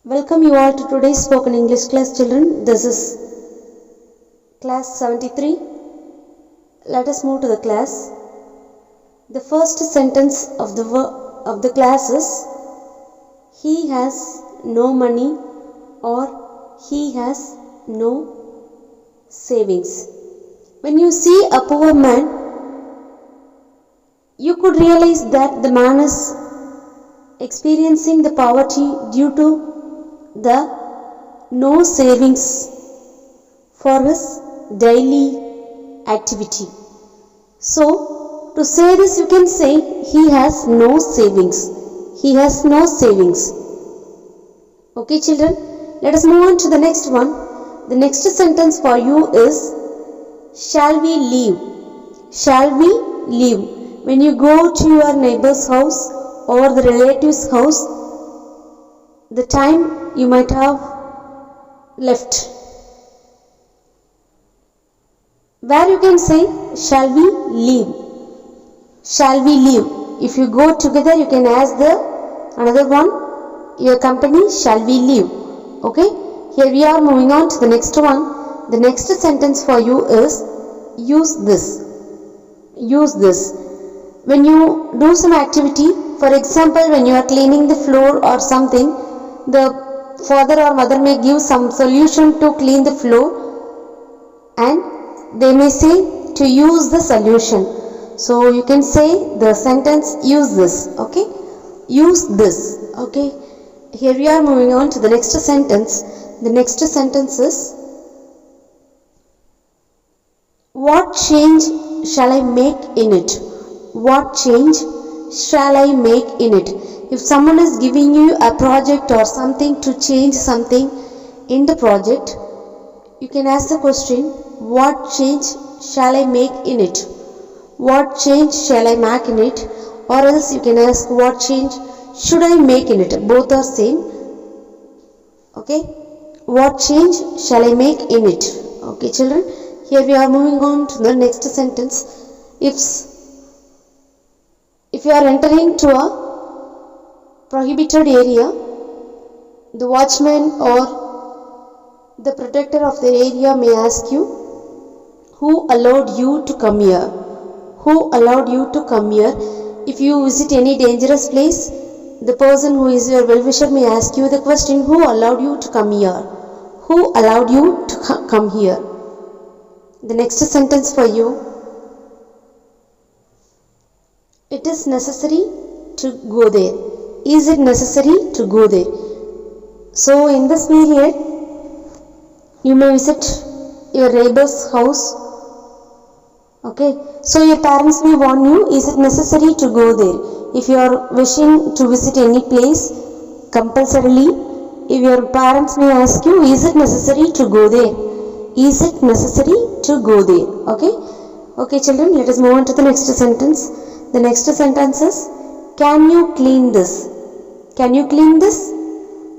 Welcome you all to today's spoken English class, children. This is class 73. Let us move to the class. The first sentence of the class is he has no money or he has no savings. When you see a poor man, you could realize that the man is experiencing the poverty due to the no savings for his daily activity. So, to say this, you can say he has no savings. He has no savings. Okay, children, let us move on to the next one. The next sentence for you is shall we leave? Shall we leave? When you go to your neighbor's house or the relative's house, the time you might have left, where you can say shall we leave? Shall we leave? If you go together, you can ask the another one, your company, shall we leave? Okay, here we are moving on to the next one. The next sentence for you is use this. Use this. When you do some activity, for example, when you are cleaning the floor or something, the father or mother may give some solution to clean the floor and they may say to use the solution. So you can say the sentence use this. Okay, use this. Okay, here we are moving on to the next sentence. The next sentence is what change shall I make in it? What change shall I make in it? If someone is giving you a project or something to change something in the project, you can ask the question, what change shall I make in it? What change shall I make in it? Or else you can ask, what change should I make in it? Both are same. Okay, what change shall I make in it? Okay, children, here we are moving on to the next sentence. If you are entering to a prohibited area, the watchman or the protector of the area may ask you, who allowed you to come here? Who allowed you to come here? If you visit any dangerous place, the person who is your well-wisher may ask you the question, who allowed you to come here? Who allowed you to come here? The next sentence for you, it is necessary to go there. Is it necessary to go there? So in this period, you may visit your neighbor's house. Okay, so your parents may warn you, is it necessary to go there? If you are wishing to visit any place, compulsorily, if your parents may ask you, is it necessary to go there? Is it necessary to go there? Okay, children, let us move on to the next sentence. The next sentence is, can you clean this? Can you clean this?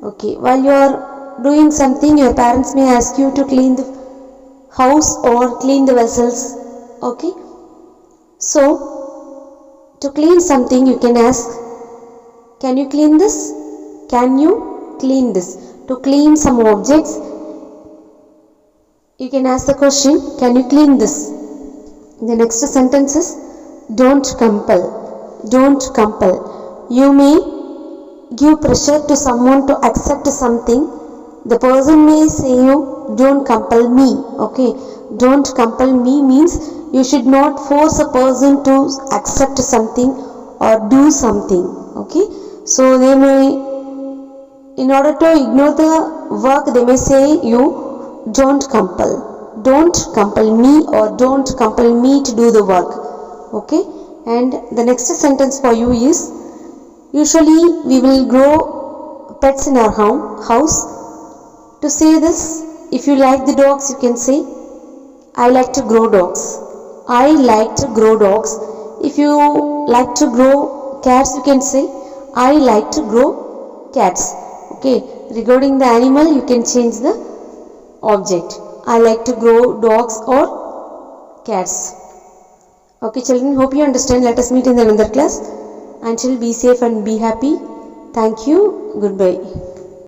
Okay, while you are doing something, your parents may ask you to clean the house or clean the vessels. Okay, so to clean something, you can ask, can you clean this? Can you clean this? To clean some objects, you can ask the question, can you clean this? The next sentence is, don't compel. Don't compel. You may give pressure to someone to accept something. The person may say you, don't compel me. Okay, don't compel me means you should not force a person to accept something or do something. Okay, so they may, in order to ignore the work, they may say you, don't compel. Don't compel me or don't compel me to do the work. Okay, and the next sentence for you is, usually we will grow pets in our house. To say this, if you like the dogs, you can say, I like to grow dogs. I like to grow dogs. If you like to grow cats, you can say, I like to grow cats. Okay, regarding the animal, you can change the object. I like to grow dogs or cats. Okay, children, hope you understand. Let us meet in another class. Until be safe and be happy. Thank you. Goodbye.